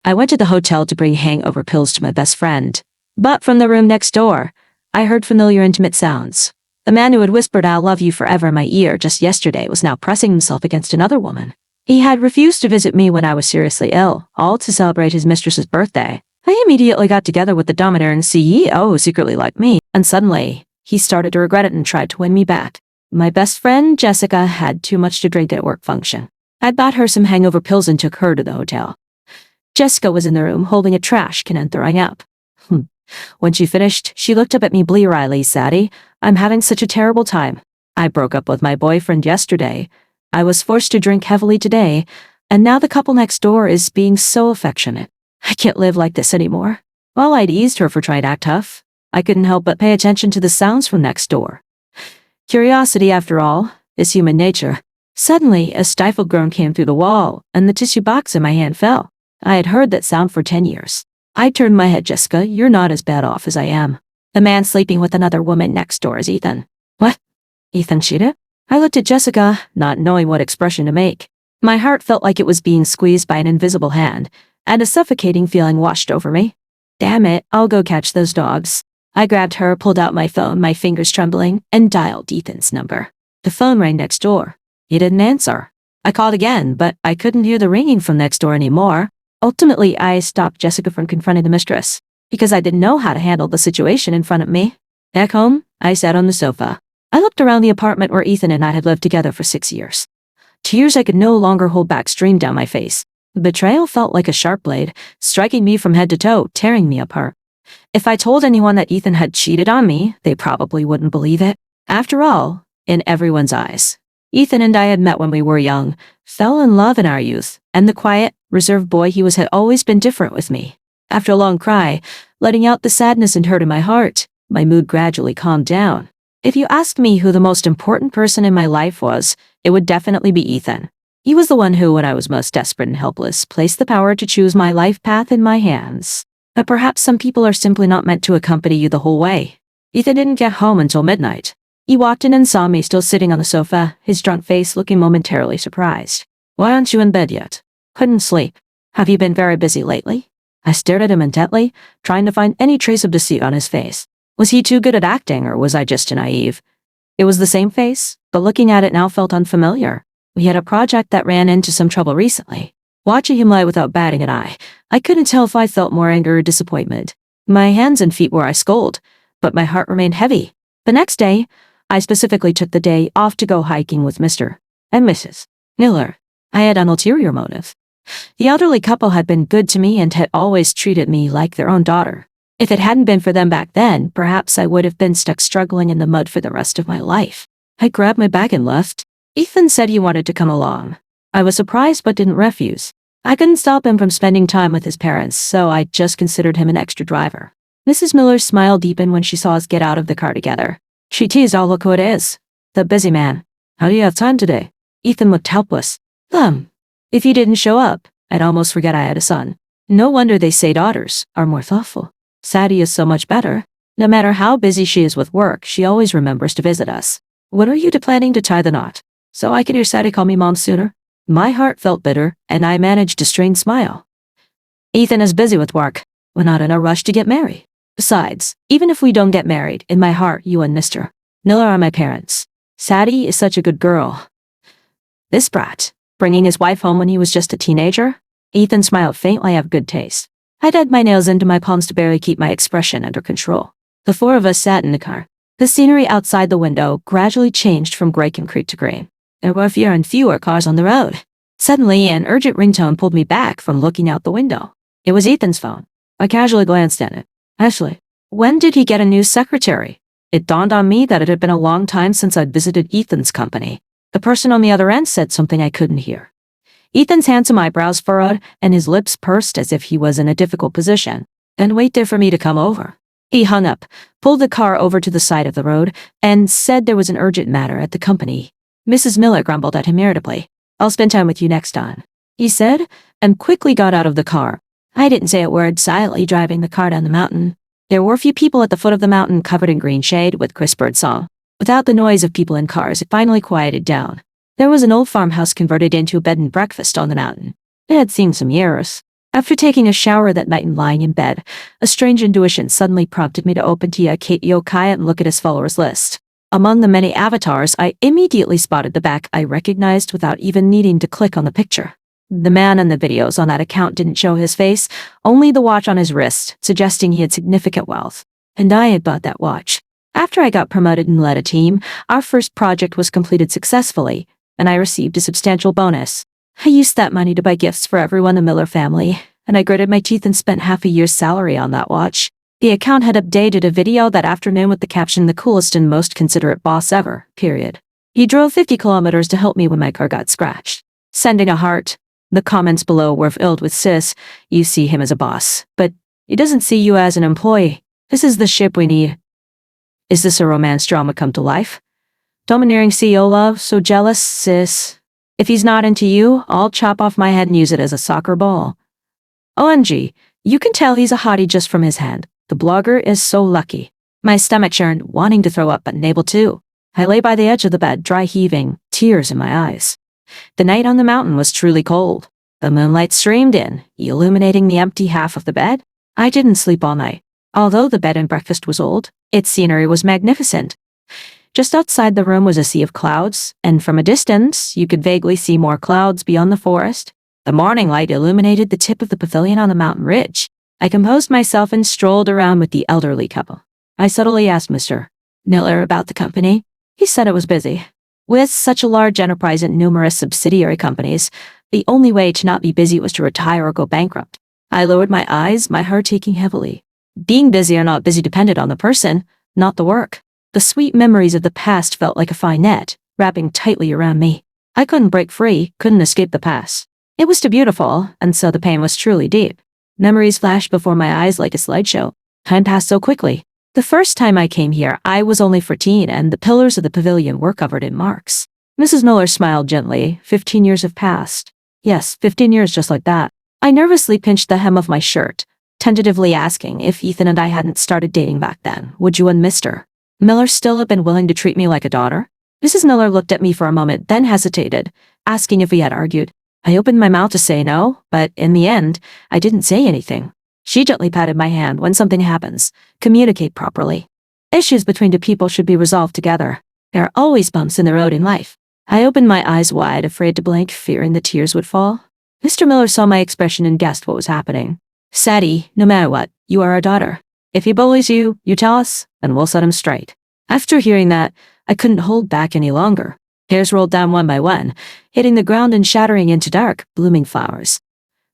I went to the hotel to bring hangover pills to my best friend. But from the room next door, I heard familiar intimate sounds. The man who had whispered "I'll love you forever" in my ear just yesterday was now pressing himself against another woman. He had refused to visit me when I was seriously ill, all to celebrate his mistress's birthday. I immediately got together with the domineering CEO who secretly liked me, and suddenly, he started to regret it and tried to win me back. My best friend, Jessica, had too much to drink at work function. I bought her some hangover pills and took her to the hotel. Jessica was in the room holding a trash can and throwing up. When she finished, she looked up at me blear-eyed. "Sadie, I'm having such a terrible time. I broke up with my boyfriend yesterday. I was forced to drink heavily today, and now the couple next door is being so affectionate. I can't live like this anymore." While I'd eased her for trying to act tough, I couldn't help but pay attention to the sounds from next door. Curiosity, after all, is human nature. Suddenly, a stifled groan came through the wall, and the tissue box in my hand fell. I had heard that sound for 10 years. I turned my head. "Jessica, you're not as bad off as I am. The man sleeping with another woman next door is Ethan." "What? Ethan cheated?" I looked at Jessica, not knowing what expression to make. My heart felt like it was being squeezed by an invisible hand, and a suffocating feeling washed over me. Damn it, I'll go catch those dogs. I grabbed her, pulled out my phone, my fingers trembling, and dialed Ethan's number. The phone rang next door. He didn't answer. I called again, but I couldn't hear the ringing from next door anymore. Ultimately, I stopped Jessica from confronting the mistress, because I didn't know how to handle the situation in front of me. Back home, I sat on the sofa. I looked around the apartment where Ethan and I had lived together for 6 years. Tears I could no longer hold back streamed down my face. The betrayal felt like a sharp blade, striking me from head to toe, tearing me apart. If I told anyone that Ethan had cheated on me, they probably wouldn't believe it. After all, in everyone's eyes, Ethan and I had met when we were young, fell in love in our youth, and the quiet, reserved boy he was had always been different with me. After a long cry, letting out the sadness and hurt in my heart, my mood gradually calmed down. If you asked me who the most important person in my life was, it would definitely be Ethan. He was the one who, when I was most desperate and helpless, placed the power to choose my life path in my hands. But perhaps some people are simply not meant to accompany you the whole way. Ethan didn't get home until midnight. He walked in and saw me still sitting on the sofa, his drunk face looking momentarily surprised. "Why aren't you in bed yet?" "Couldn't sleep." "Have you been very busy lately?" I stared at him intently, trying to find any trace of deceit on his face. Was he too good at acting, or was I just naive? It was the same face, but looking at it now felt unfamiliar. We had a project that ran into some trouble recently. Watching him lie without batting an eye, I couldn't tell if I felt more anger or disappointment. My hands and feet were ice cold, but my heart remained heavy. The next day, I specifically took the day off to go hiking with Mr. and Mrs. Miller. I had an ulterior motive. The elderly couple had been good to me and had always treated me like their own daughter. If it hadn't been for them back then, perhaps I would have been stuck struggling in the mud for the rest of my life. I grabbed my bag and left. Ethan said he wanted to come along. I was surprised but didn't refuse. I couldn't stop him from spending time with his parents, so I just considered him an extra driver. Mrs. Miller's smile deepened when she saw us get out of the car together. She teased, "Oh, look who it is. The busy man. How do you have time today?" Ethan looked helpless. If he didn't show up, I'd almost forget I had a son. No wonder they say daughters are more thoughtful. Sadie is so much better. No matter how busy she is with work, she always remembers to visit us. "When are you planning to tie the knot?" "So I could hear Sadie call me Mom sooner." My heart felt bitter, and I managed a strained smile. "Ethan is busy with work. We're not in a rush to get married. Besides, even if we don't get married, in my heart, you and Mr. Miller are my parents. Sadie is such a good girl." This brat, bringing his wife home when he was just a teenager? Ethan smiled faintly. "I have good taste." I dug my nails into my palms to barely keep my expression under control. The four of us sat in the car. The scenery outside the window gradually changed from gray concrete to green. There were fewer and fewer cars on the road. Suddenly, an urgent ringtone pulled me back from looking out the window. It was Ethan's phone. I casually glanced at it. Ashley. When did he get a new secretary? It dawned on me that it had been a long time since I'd visited Ethan's company. The person on the other end said something I couldn't hear. Ethan's handsome eyebrows furrowed and his lips pursed as if he was in a difficult position, and waited for me to come over. He hung up, pulled the car over to the side of the road, and said there was an urgent matter at the company. Mrs. Miller grumbled at him irritably. "I'll spend time with you next time," he said, and quickly got out of the car. I didn't say a word, silently driving the car down the mountain. There were a few people at the foot of the mountain covered in green shade with crisp birdsong. Without the noise of people and cars, it finally quieted down. There was an old farmhouse converted into a bed and breakfast on the mountain. It had seen some years. After taking a shower that night and lying in bed, a strange intuition suddenly prompted me to open Kate Yokai and look at his followers list. Among the many avatars, I immediately spotted the back I recognized without even needing to click on the picture. The man in the videos on that account didn't show his face, only the watch on his wrist, suggesting he had significant wealth. And I had bought that watch. After I got promoted and led a team, our first project was completed successfully, and I received a substantial bonus. I used that money to buy gifts for everyone in the Miller family, and I gritted my teeth and spent half a year's salary on that watch. The account had updated a video that afternoon with the caption, "The coolest and most considerate boss ever, period." He drove 50 kilometers to help me when my car got scratched. Sending a heart. The comments below were filled with "Sis, you see him as a boss, but he doesn't see you as an employee. This is the ship we need." Is this a romance drama come to life? Domineering CEO love, so jealous, sis. If he's not into you, I'll chop off my head and use it as a soccer ball. OMG, you can tell he's a hottie just from his hand. The blogger is so lucky. My stomach churned, wanting to throw up but unable to. I lay by the edge of the bed, dry heaving, tears in my eyes. The night on the mountain was truly cold. The moonlight streamed in, illuminating the empty half of the bed. I didn't sleep all night. Although the bed and breakfast was old, its scenery was magnificent. Just outside the room was a sea of clouds, and from a distance, you could vaguely see more clouds beyond the forest. The morning light illuminated the tip of the pavilion on the mountain ridge. I composed myself and strolled around with the elderly couple. I subtly asked Mr. Miller about the company. He said it was busy. With such a large enterprise and numerous subsidiary companies, the only way to not be busy was to retire or go bankrupt. I lowered my eyes, my heart aching heavily. Being busy or not busy depended on the person, not the work. The sweet memories of the past felt like a fine net, wrapping tightly around me. I couldn't break free, couldn't escape the past. It was too beautiful, and so the pain was truly deep. Memories flashed before my eyes like a slideshow. Time passed so quickly. The first time I came here, I was only 14, and the pillars of the pavilion were covered in marks. Mrs. Miller smiled gently. 15 years have passed. Yes, 15 years just like that. I nervously pinched the hem of my shirt, tentatively asking if Ethan and I hadn't started dating back then. Would you and Mr. Miller still have been willing to treat me like a daughter? Mrs. Miller looked at me for a moment, then hesitated, asking if we had argued. I opened my mouth to say no, but in the end, I didn't say anything. She gently patted my hand. When something happens, communicate properly. Issues between two people should be resolved together. There are always bumps in the road in life. I opened my eyes wide, afraid to blink, fearing the tears would fall. Mr. Miller saw my expression and guessed what was happening. Sadie, no matter what, you are our daughter. If he bullies you, you tell us, and we'll set him straight. After hearing that, I couldn't hold back any longer. Hairs rolled down one by one, hitting the ground and shattering into dark, blooming flowers.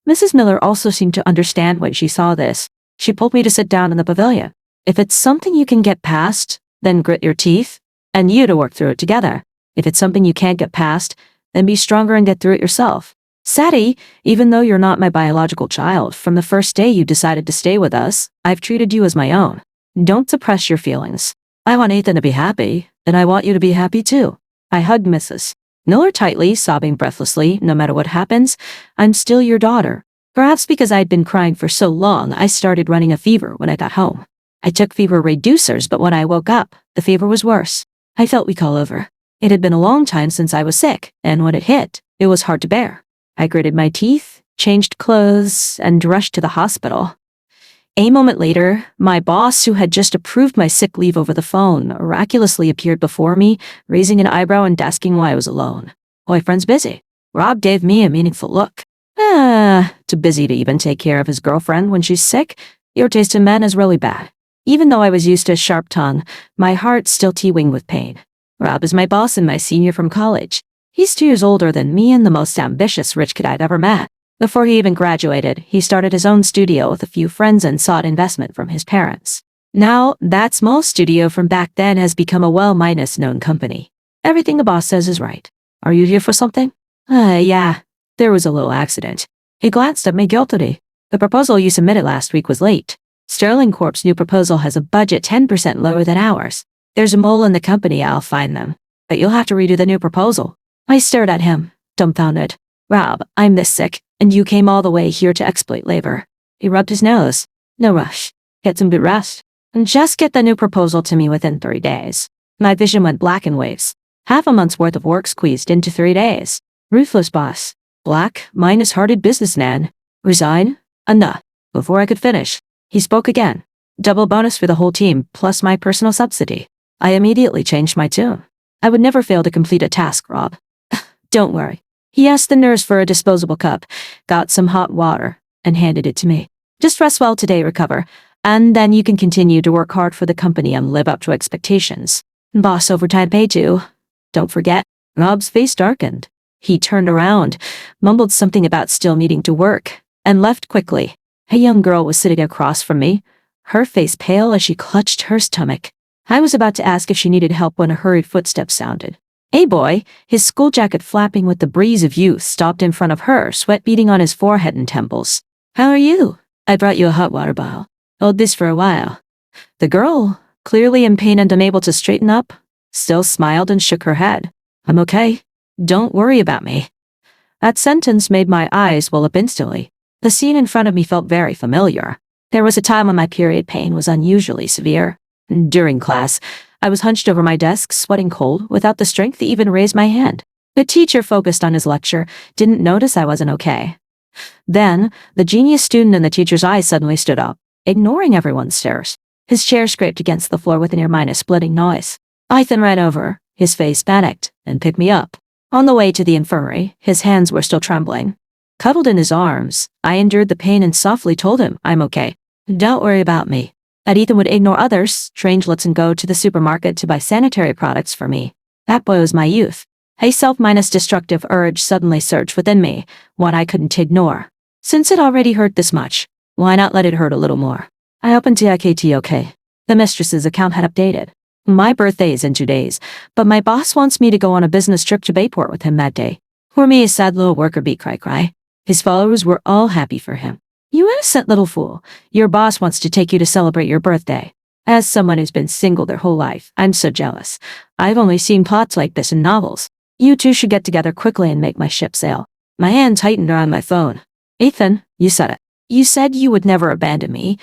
Mrs. Miller also seemed to understand when she saw this. She pulled me to sit down in the pavilion. If it's something you can get past, then grit your teeth, and you to work through it together. If it's something you can't get past, then be stronger and get through it yourself. Sadie, even though you're not my biological child, from the first day you decided to stay with us, I've treated you as my own. Don't suppress your feelings. I want Ethan to be happy, and I want you to be happy too. I hugged Mrs. Miller tightly, sobbing breathlessly. No matter what happens, I'm still your daughter. Perhaps because I'd been crying for so long, I started running a fever when I got home. I took fever reducers, but when I woke up, the fever was worse. I felt weak all over. It had been a long time since I was sick, and when it hit, it was hard to bear. I gritted my teeth, changed clothes, and rushed to the hospital. A moment later, my boss, who had just approved my sick leave over the phone, miraculously appeared before me, raising an eyebrow and asking why I was alone. Boyfriend's busy. Rob gave me a meaningful look. Too busy to even take care of his girlfriend when she's sick? Your taste in men is really bad. Even though I was used to a sharp tongue, my heart still teeming with pain. Rob is my boss and my senior from college. He's 2 years older than me and the most ambitious rich kid I'd ever met. Before he even graduated, he started his own studio with a few friends and sought investment from his parents. Now, that small studio from back then has become a well-known company. Everything the boss says is right. Are you here for something? Yeah. There was a little accident. He glanced at me guiltily. The proposal you submitted last week was late. Sterling Corp's new proposal has a budget 10% lower than ours. There's a mole in the company, I'll find them. But you'll have to redo the new proposal. I stared at him, dumbfounded. Rob, I'm this sick, and you came all the way here to exploit labor. He rubbed his nose. No rush. Get some good rest. And just get the new proposal to me within 3 days. My vision went black in waves. Half a month's worth of work squeezed into 3 days. Ruthless boss. Black, minus-hearted businessman. Resign? Enough. Before I could finish, he spoke again. Double bonus for the whole team, plus my personal subsidy. I immediately changed my tune. I would never fail to complete a task, Rob. Don't worry. He asked the nurse for a disposable cup, got some hot water, and handed it to me. Just rest well today, recover, and then you can continue to work hard for the company and live up to expectations. Boss overtime pay too. Don't forget. Rob's face darkened. He turned around, mumbled something about still needing to work, and left quickly. A young girl was sitting across from me, her face pale as she clutched her stomach. I was about to ask if she needed help when a hurried footstep sounded. A boy, his school jacket flapping with the breeze of youth, stopped in front of her, sweat beading on his forehead and temples. How are you? I brought you a hot water bottle. Hold this for a while. The girl, clearly in pain and unable to straighten up, still smiled and shook her head. I'm okay. Don't worry about me. That sentence made my eyes well up instantly. The scene in front of me felt very familiar. There was a time when my period pain was unusually severe. During class, I was hunched over my desk, sweating cold, without the strength to even raise my hand. The teacher, focused on his lecture, didn't notice I wasn't okay. Then, the genius student in the teacher's eyes suddenly stood up, ignoring everyone's stares. His chair scraped against the floor with an ear splitting noise. Ethan ran over, his face panicked, and picked me up. On the way to the infirmary, his hands were still trembling. Cuddled in his arms, I endured the pain and softly told him, I'm okay. Don't worry about me. That Ethan would ignore others, strangelets, and go to the supermarket to buy sanitary products for me. That boy was my youth. A self-destructive urge suddenly surged within me, one I couldn't ignore. Since it already hurt this much, why not let it hurt a little more? I opened TIKTOK. The mistress's account had updated. My birthday is in 2 days, but my boss wants me to go on a business trip to Bayport with him that day. For me, a sad little worker bee, cry. His followers were all happy for him. You innocent little fool. Your boss wants to take you to celebrate your birthday. As someone who's been single their whole life, I'm so jealous. I've only seen plots like this in novels. You two should get together quickly and make my ship sail. My hand tightened around my phone. Ethan, you said it. You said you would never abandon me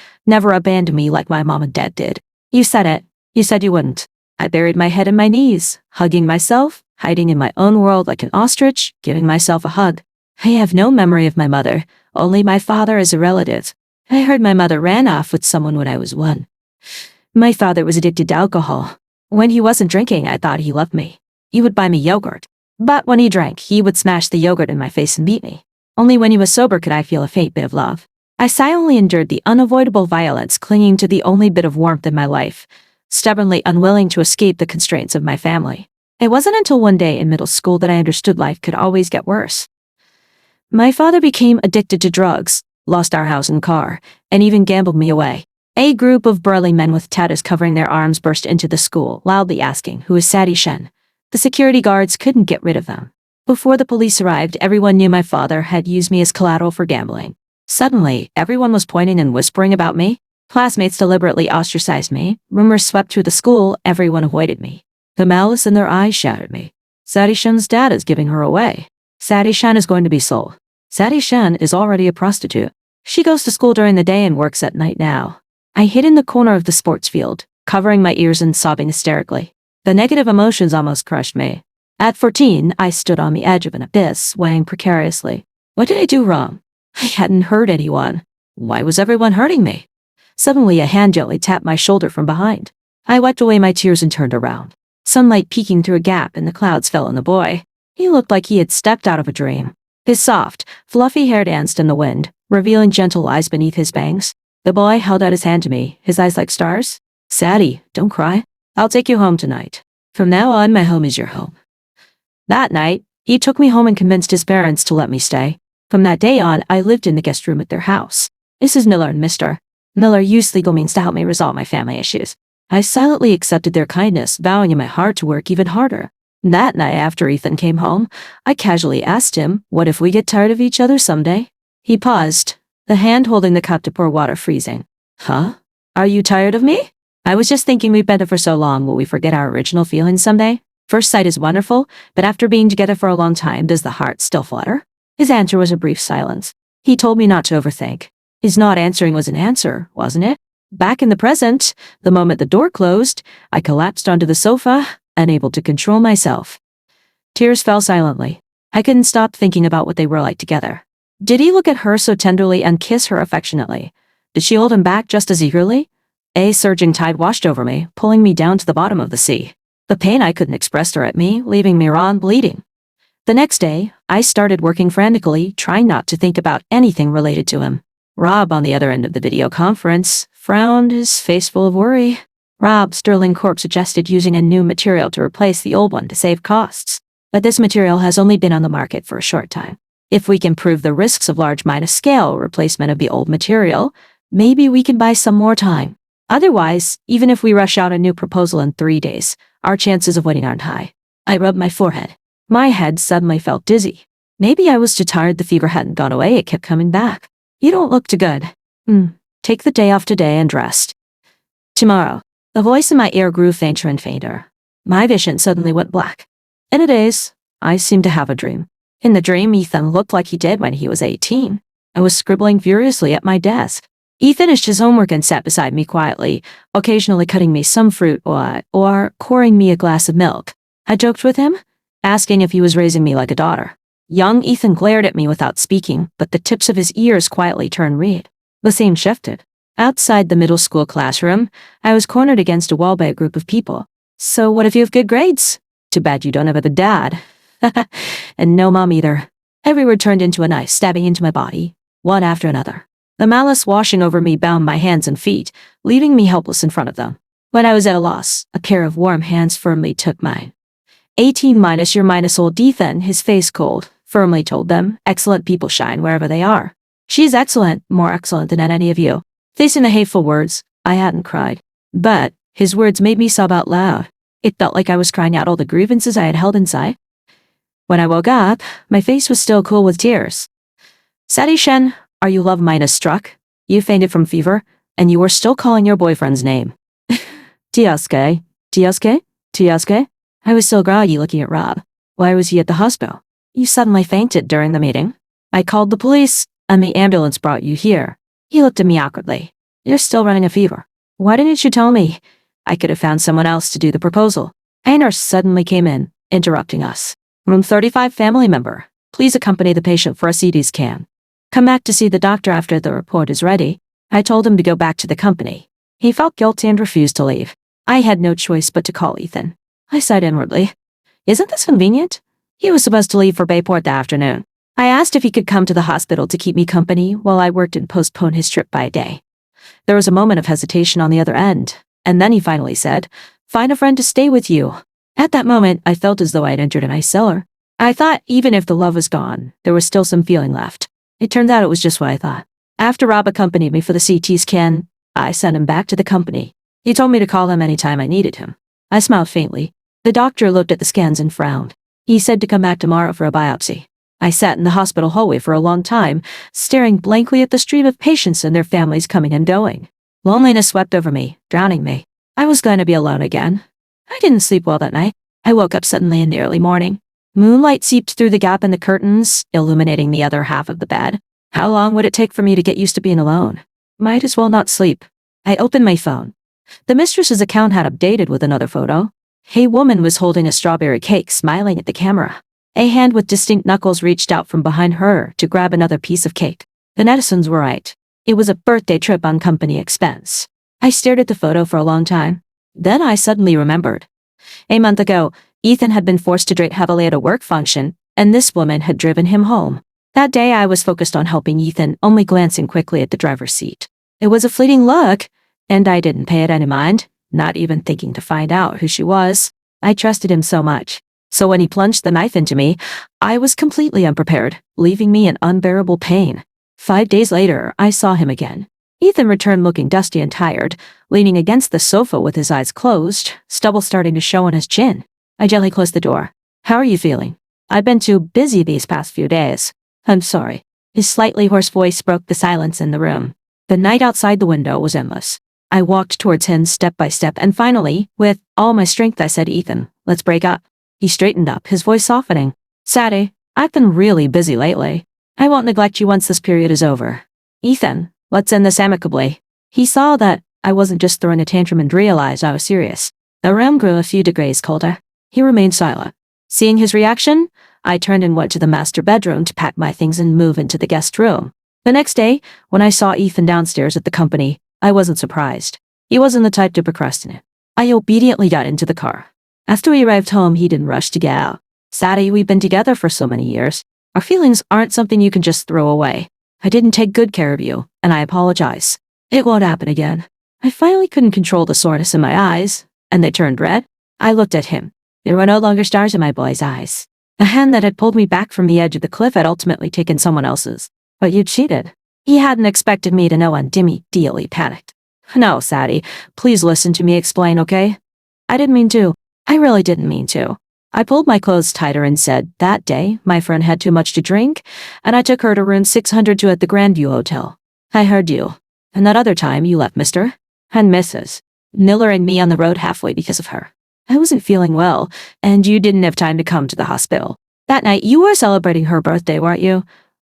like my mom and dad did. You said it. You said you wouldn't. I buried my head in my knees, hugging myself, hiding in my own world like an ostrich, giving myself a hug. I have no memory of my mother, only my father as a relative. I heard my mother ran off with someone when I was 1. My father was addicted to alcohol. When he wasn't drinking, I thought he loved me. He would buy me yogurt. But when he drank, he would smash the yogurt in my face and beat me. Only when he was sober could I feel a faint bit of love. I silently endured the unavoidable violence, clinging to the only bit of warmth in my life, stubbornly unwilling to escape the constraints of my family. It wasn't until one day in middle school that I understood life could always get worse. My father became addicted to drugs, lost our house and car, and even gambled me away. A group of burly men with tattoos covering their arms burst into the school, loudly asking, "Who is Sadie Shen?" The security guards couldn't get rid of them. Before the police arrived, everyone knew my father had used me as collateral for gambling. Suddenly, everyone was pointing and whispering about me. Classmates deliberately ostracized me. Rumors swept through the school. Everyone avoided me. The malice in their eyes shattered me. Sadie Shen's dad is giving her away. Sadie Shen is going to be sold. Sadie Shen is already a prostitute. She goes to school during the day and works at night now. I hid in the corner of the sports field, covering my ears and sobbing hysterically. The negative emotions almost crushed me. At 14, I stood on the edge of an abyss, swaying precariously. What did I do wrong? I hadn't hurt anyone. Why was everyone hurting me? Suddenly, a hand gently tapped my shoulder from behind. I wiped away my tears and turned around. Sunlight peeking through a gap in the clouds fell on the boy. He looked like he had stepped out of a dream. His soft, fluffy hair danced in the wind, revealing gentle eyes beneath his bangs. The boy held out his hand to me, his eyes like stars. Sadie, don't cry. I'll take you home tonight. From now on, my home is your home. That night, he took me home and convinced his parents to let me stay. From that day on, I lived in the guest room at their house. Mrs. Miller and Mr. Miller used legal means to help me resolve my family issues. I silently accepted their kindness, vowing in my heart to work even harder. That night after Ethan came home, I casually asked him, what if we get tired of each other someday? He paused, the hand holding the cup to pour water freezing. Huh? Are you tired of me? I was just thinking we've been together for so long, will we forget our original feelings someday? First sight is wonderful, but after being together for a long time, does the heart still flutter? His answer was a brief silence. He told me not to overthink. His not answering was an answer, wasn't it? Back in the present, the moment the door closed, I collapsed onto the sofa, unable to control myself. Tears fell silently. I couldn't stop thinking about what they were like together. Did he look at her so tenderly and kiss her affectionately? Did she hold him back just as eagerly? A surging tide washed over me, pulling me down to the bottom of the sea. The pain I couldn't express tore at me, leaving me raw and bleeding. The next day, I started working frantically, trying not to think about anything related to him. Rob, on the other end of the video conference, frowned, his face full of worry. Rob, Sterling Corp suggested using a new material to replace the old one to save costs. But this material has only been on the market for a short time. If we can prove the risks of large-scale replacement of the old material, maybe we can buy some more time. Otherwise, even if we rush out a new proposal in 3 days, our chances of winning aren't high. I rubbed my forehead. My head suddenly felt dizzy. Maybe I was too tired, the fever hadn't gone away, it kept coming back. You don't look too good. Take the day off today and rest. Tomorrow. The voice in my ear grew fainter and fainter. My vision suddenly went black. In a daze, I seemed to have a dream. In the dream, Ethan looked like he did when he was 18. I was scribbling furiously at my desk. He finished his homework and sat beside me quietly, occasionally cutting me some fruit or pouring me a glass of milk. I joked with him, asking if he was raising me like a daughter. Young Ethan glared at me without speaking, but the tips of his ears quietly turned red. The scene shifted. Outside the middle school classroom, I was cornered against a wall by a group of people. So what if you have good grades? Too bad you don't have a dad. And no mom either. Every word turned into a knife stabbing into my body, one after another. The malice washing over me bound my hands and feet, leaving me helpless in front of them. When I was at a loss, a pair of warm hands firmly took mine. 18 minus your minus old Ethan, his face cold, firmly told them, excellent people shine wherever they are. She's excellent, more excellent than any of you. Facing the hateful words, I hadn't cried. But his words made me sob out loud. It felt like I was crying out all the grievances I had held inside. When I woke up, my face was still cool with tears. Sadie Shen, are you love minus struck? You fainted from fever, and you were still calling your boyfriend's name. Tiosuke? I was still groggy looking at Rob. Why was he at the hospital? You suddenly fainted during the meeting. I called the police, and the ambulance brought you here. He looked at me awkwardly. You're still running a fever. Why didn't you tell me? I could have found someone else to do the proposal. A nurse suddenly came in, interrupting us. Room 35 family member. Please accompany the patient for a CT scan. Come back to see the doctor after the report is ready. I told him to go back to the company. He felt guilty and refused to leave. I had no choice but to call Ethan. I sighed inwardly. Isn't this convenient? He was supposed to leave for Bayport that afternoon. I asked if he could come to the hospital to keep me company while I worked and postpone his trip by a day. There was a moment of hesitation on the other end, and then he finally said, find a friend to stay with you. At that moment, I felt as though I had entered an ice cellar. I thought even if the love was gone, there was still some feeling left. It turned out it was just what I thought. After Rob accompanied me for the CT scan, I sent him back to the company. He told me to call him anytime I needed him. I smiled faintly. The doctor looked at the scans and frowned. He said to come back tomorrow for a biopsy. I sat in the hospital hallway for a long time, staring blankly at the stream of patients and their families coming and going. Loneliness swept over me, drowning me. I was going to be alone again. I didn't sleep well that night. I woke up suddenly in the early morning. Moonlight seeped through the gap in the curtains, illuminating the other half of the bed. How long would it take for me to get used to being alone? Might as well not sleep. I opened my phone. The mistress's account had updated with another photo. A woman was holding a strawberry cake, smiling at the camera. A hand with distinct knuckles reached out from behind her to grab another piece of cake. The netizens were right. It was a birthday trip on company expense. I stared at the photo for a long time. Then I suddenly remembered. A month ago, Ethan had been forced to drink heavily at a work function, and this woman had driven him home. That day I was focused on helping Ethan, only glancing quickly at the driver's seat. It was a fleeting look, and I didn't pay it any mind, not even thinking to find out who she was. I trusted him so much. So when he plunged the knife into me, I was completely unprepared, leaving me in unbearable pain. 5 days later, I saw him again. Ethan returned looking dusty and tired, leaning against the sofa with his eyes closed, stubble starting to show on his chin. I gently closed the door. How are you feeling? I've been too busy these past few days. I'm sorry. His slightly hoarse voice broke the silence in the room. The night outside the window was endless. I walked towards him step by step, and finally, with all my strength, I said, Ethan, let's break up. He straightened up, his voice softening. Sadie, I've been really busy lately. I won't neglect you once this period is over. Ethan, let's end this amicably. He saw that I wasn't just throwing a tantrum and realized I was serious. The room grew a few degrees colder. He remained silent. Seeing his reaction, I turned and went to the master bedroom to pack my things and move into the guest room. The next day, when I saw Ethan downstairs at the company, I wasn't surprised. He wasn't the type to procrastinate. I obediently got into the car. After we arrived home, he didn't rush to get out. Sadie, we've been together for so many years. Our feelings aren't something you can just throw away. I didn't take good care of you, and I apologize. It won't happen again. I finally couldn't control the soreness in my eyes, and they turned red. I looked at him. There were no longer stars in my boy's eyes. The hand that had pulled me back from the edge of the cliff had ultimately taken someone else's. But you cheated. He hadn't expected me to know and immediately panicked. No, Sadie, please listen to me explain, okay? I didn't mean to. I really didn't mean to. I pulled my clothes tighter and said, that day, my friend had too much to drink, and I took her to room 602 at the Grandview Hotel. I heard you. And that other time, you left Mr. and Mrs. Miller and me on the road halfway because of her. I wasn't feeling well, and you didn't have time to come to the hospital. That night, you were celebrating her birthday, weren't you?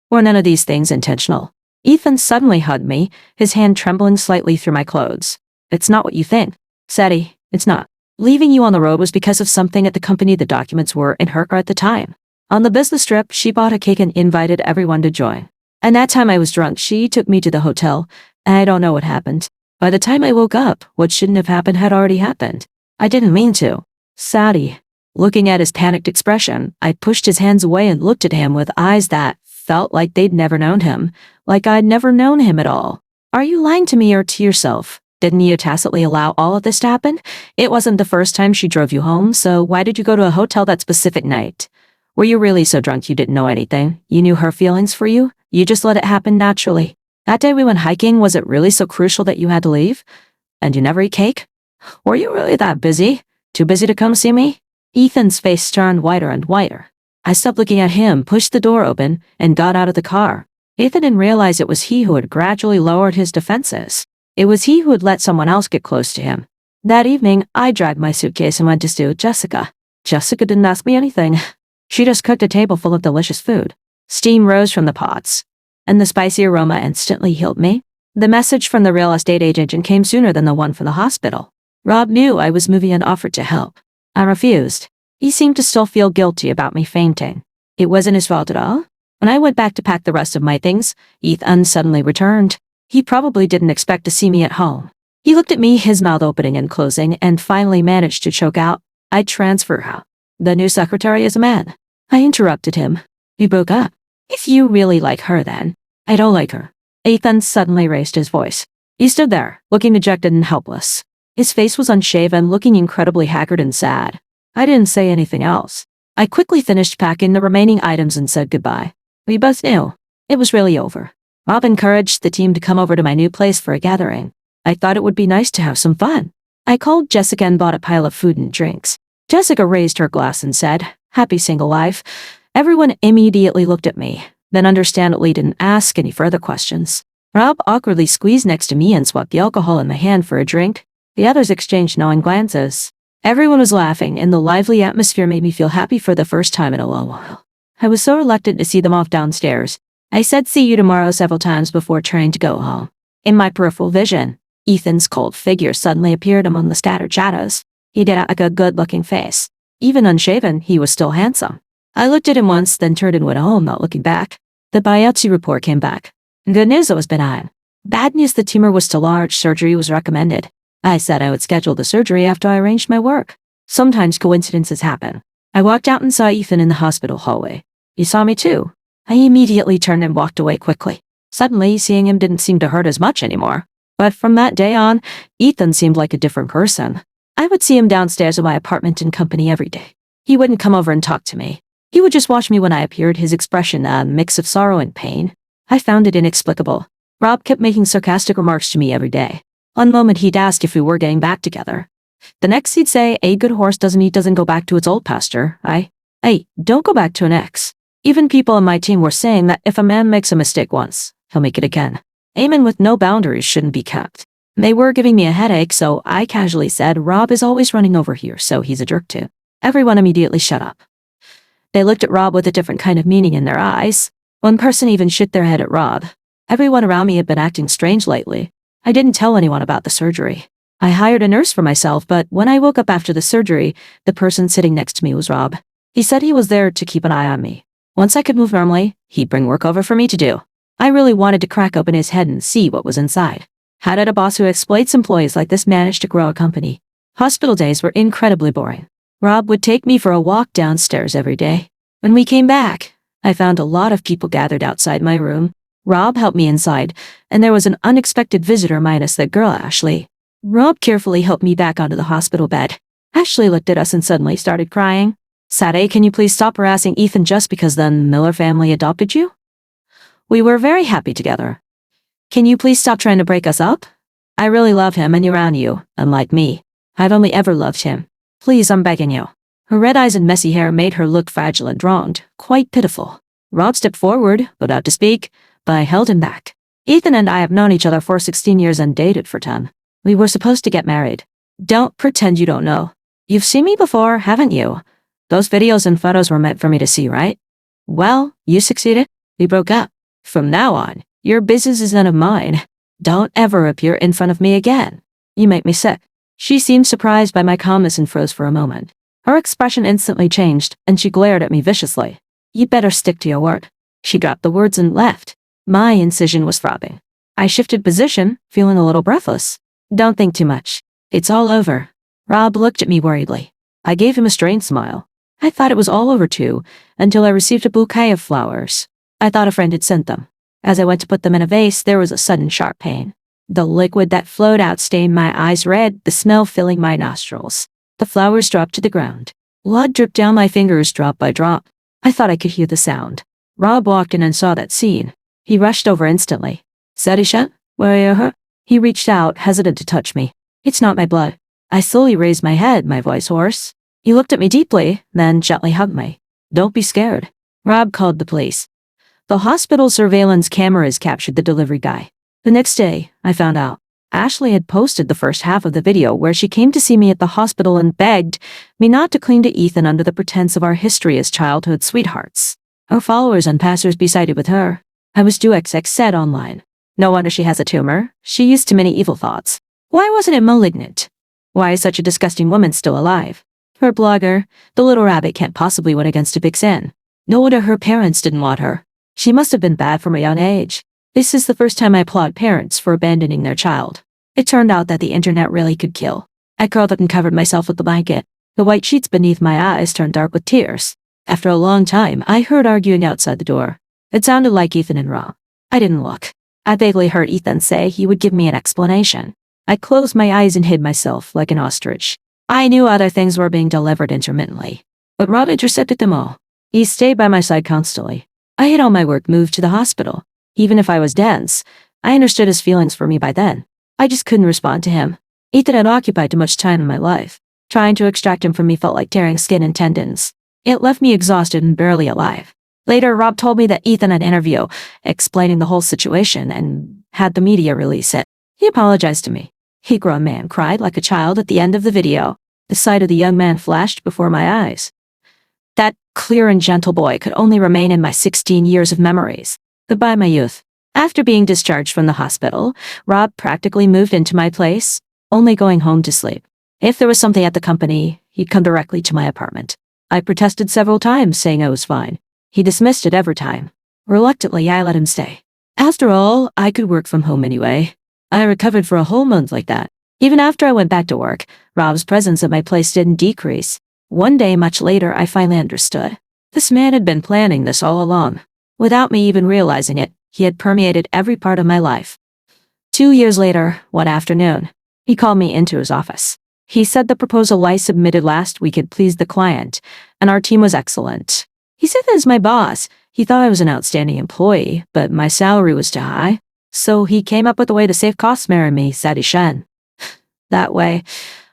Were none of these things intentional? Ethan suddenly hugged me, his hand trembling slightly through my clothes. It's not what you think. Sadie, it's not. Leaving you on the road was because of something at the company. The documents were in her car at the time. On the business trip, she bought a cake and invited everyone to join. And that time I was drunk, she took me to the hotel, and I don't know what happened. By the time I woke up, what shouldn't have happened had already happened. I didn't mean to. Sadie. Looking at his panicked expression, I pushed his hands away and looked at him with eyes that felt like they'd never known him, like I'd never known him at all. Are you lying to me or to yourself? Didn't you tacitly allow all of this to happen? It wasn't the first time she drove you home, so why did you go to a hotel that specific night? Were you really so drunk you didn't know anything? You knew her feelings for you? You just let it happen naturally. That day we went hiking, was it really so crucial that you had to leave? And you never eat cake? Were you really that busy? Too busy to come see me? Ethan's face turned whiter and whiter. I stopped looking at him, pushed the door open, and got out of the car. Ethan didn't realize it was he who had gradually lowered his defenses. It was he who had let someone else get close to him. That evening, I dragged my suitcase and went to see Jessica. Jessica didn't ask me anything. She just cooked a table full of delicious food. Steam rose from the pots, and the spicy aroma instantly healed me. The message from the real estate agent came sooner than the one from the hospital. Rob knew I was moving and offered to help. I refused. He seemed to still feel guilty about me fainting. It wasn't his fault at all. When I went back to pack the rest of my things, Ethan suddenly returned. He probably didn't expect to see me at home. He looked at me, his mouth opening and closing, and finally managed to choke out, I'd transfer her. The new secretary is a man. I interrupted him. We broke up. If you really like her then. I don't like her. Ethan suddenly raised his voice. He stood there, looking dejected and helpless. His face was unshaven, looking incredibly haggard and sad. I didn't say anything else. I quickly finished packing the remaining items and said goodbye. We both knew. It was really over. Rob encouraged the team to come over to my new place for a gathering. I thought it would be nice to have some fun. I called Jessica and bought a pile of food and drinks. Jessica raised her glass and said, "Happy single life." Everyone immediately looked at me, then understandably didn't ask any further questions. Rob awkwardly squeezed next to me and swapped the alcohol in my hand for a drink. The others exchanged knowing glances. Everyone was laughing, and the lively atmosphere made me feel happy for the first time in a long while. I was so reluctant to see them off downstairs. I said see you tomorrow several times before turning to go home. In my peripheral vision, Ethan's cold figure suddenly appeared among the scattered shadows. He did have a good-looking face. Even unshaven, he was still handsome. I looked at him once, then turned and went home, not looking back. The biopsy report came back. Good news, it was benign. Bad news, the tumor was too large, surgery was recommended. I said I would schedule the surgery after I arranged my work. Sometimes coincidences happen. I walked out and saw Ethan in the hospital hallway. He saw me too. I immediately turned and walked away quickly. Suddenly, seeing him didn't seem to hurt as much anymore. But from that day on, Ethan seemed like a different person. I would see him downstairs at my apartment in company every day. He wouldn't come over and talk to me. He would just watch me when I appeared, his expression a mix of sorrow and pain. I found it inexplicable. Rob kept making sarcastic remarks to me every day. One moment he'd ask if we were getting back together. The next he'd say, a good horse doesn't go back to its old pasture. Hey, don't go back to an ex. Even people on my team were saying that if a man makes a mistake once, he'll make it again. Amen with no boundaries shouldn't be kept. They were giving me a headache, so I casually said, Rob is always running over here, so he's a jerk too. Everyone immediately shut up. They looked at Rob with a different kind of meaning in their eyes. One person even shook their head at Rob. Everyone around me had been acting strange lately. I didn't tell anyone about the surgery. I hired a nurse for myself, but when I woke up after the surgery, the person sitting next to me was Rob. He said he was there to keep an eye on me. Once I could move normally, he'd bring work over for me to do. I really wanted to crack open his head and see what was inside. How did a boss who exploits employees like this manage to grow a company? Hospital days were incredibly boring. Rob would take me for a walk downstairs every day. When we came back, I found a lot of people gathered outside my room. Rob helped me inside, and there was an unexpected visitor minus that girl Ashley. Rob carefully helped me back onto the hospital bed. Ashley looked at us and suddenly started crying. Sadie, can you please stop harassing Ethan just because the Miller family adopted you? We were very happy together. Can you please stop trying to break us up? I really love him and around you, unlike me. I've only ever loved him. Please, I'm begging you. Her red eyes and messy hair made her look fragile and wronged, quite pitiful. Rob stepped forward, but out to speak, but I held him back. Ethan and I have known each other for 16 years and dated for 10. We were supposed to get married. Don't pretend you don't know. You've seen me before, haven't you? Those videos and photos were meant for me to see, right? Well, you succeeded. We broke up. From now on, your business is none of mine. Don't ever appear in front of me again. You make me sick. She seemed surprised by my calmness and froze for a moment. Her expression instantly changed, and she glared at me viciously. You'd better stick to your word. She dropped the words and left. My incision was throbbing. I shifted position, feeling a little breathless. Don't think too much. It's all over. Rob looked at me worriedly. I gave him a strained smile. I thought it was all over too, until I received a bouquet of flowers. I thought a friend had sent them. As I went to put them in a vase, there was a sudden sharp pain. The liquid that flowed out stained my eyes red, the smell filling my nostrils. The flowers dropped to the ground. Blood dripped down my fingers drop by drop. I thought I could hear the sound. Rob walked in and saw that scene. He rushed over instantly. Sadisha, where are you hurt? He reached out, hesitant to touch me. It's not my blood. I slowly raised my head, my voice hoarse. He looked at me deeply, then gently hugged me. Don't be scared. Rob called the police. The hospital surveillance cameras captured the delivery guy. The next day, I found out. Ashley had posted the first half of the video where she came to see me at the hospital and begged me not to cling to Ethan under the pretense of our history as childhood sweethearts. Her followers and passers-by sided with her. I was too said online. No wonder she has a tumor. She used too many evil thoughts. Why wasn't it malignant? Why is such a disgusting woman still alive? Her blogger, the little rabbit, can't possibly win against a big sin. No wonder her parents didn't want her. She must have been bad from a young age. This is the first time I applaud parents for abandoning their child. It turned out that the internet really could kill. I curled up and covered myself with the blanket. The white sheets beneath my eyes turned dark with tears. After a long time, I heard arguing outside the door. It sounded like Ethan and Rob. I didn't look. I vaguely heard Ethan say he would give me an explanation. I closed my eyes and hid myself like an ostrich. I knew other things were being delivered intermittently, but Rob intercepted them all. He stayed by my side constantly. I had all my work moved to the hospital. Even if I was dense, I understood his feelings for me by then. I just couldn't respond to him. Ethan had occupied too much time in my life. Trying to extract him from me felt like tearing skin and tendons. It left me exhausted and barely alive. Later, Rob told me that Ethan had an interview explaining the whole situation and had the media release it. He apologized to me. He, grown man, cried like a child at the end of the video. The sight of the young man flashed before my eyes. That clear and gentle boy could only remain in my 16 years of memories. Goodbye, my youth. After being discharged from the hospital, Rob practically moved into my place, only going home to sleep. If there was something at the company, he'd come directly to my apartment. I protested several times, saying I was fine. He dismissed it every time. Reluctantly, I let him stay. After all, I could work from home anyway. I recovered for a whole month like that. Even after I went back to work, Rob's presence at my place didn't decrease. One day, much later, I finally understood. This man had been planning this all along. Without me even realizing it, he had permeated every part of my life. 2 years later, one afternoon, he called me into his office. He said the proposal I submitted last week had pleased the client, and our team was excellent. He said that as my boss, he thought I was an outstanding employee, but my salary was too high. So he came up with a way to save costs, marry me, Sadie Shen. That way,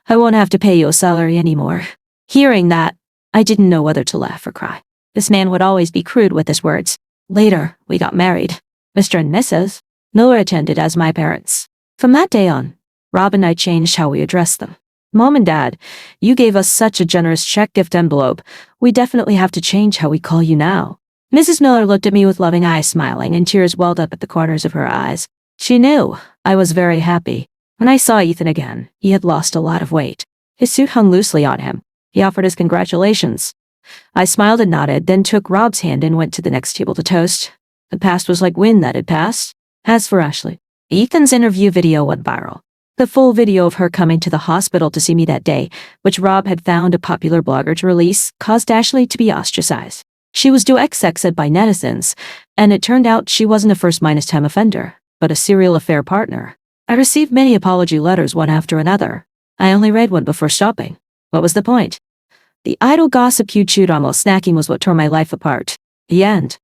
I won't have to pay you a salary anymore. Hearing that, I didn't know whether to laugh or cry. This man would always be crude with his words. Later, we got married. Mr. and Mrs. Miller attended as my parents. From that day on, Rob and I changed how we addressed them. Mom and Dad, you gave us such a generous check gift envelope. We definitely have to change how we call you now. Mrs. Miller looked at me with loving eyes, smiling, and tears welled up at the corners of her eyes. She knew I was very happy. When I saw Ethan again, he had lost a lot of weight. His suit hung loosely on him. He offered his congratulations. I smiled and nodded, then took Rob's hand and went to the next table to toast. The past was like wind that had passed. As for Ashley, Ethan's interview video went viral. The full video of her coming to the hospital to see me that day, which Rob had found a popular blogger to release, caused Ashley to be ostracized. She was XX'd by netizens, and it turned out she wasn't a first-time offender, but a serial affair partner. I received many apology letters one after another. I only read one before stopping. What was the point? The idle gossip you chewed on while snacking was what tore my life apart. The end.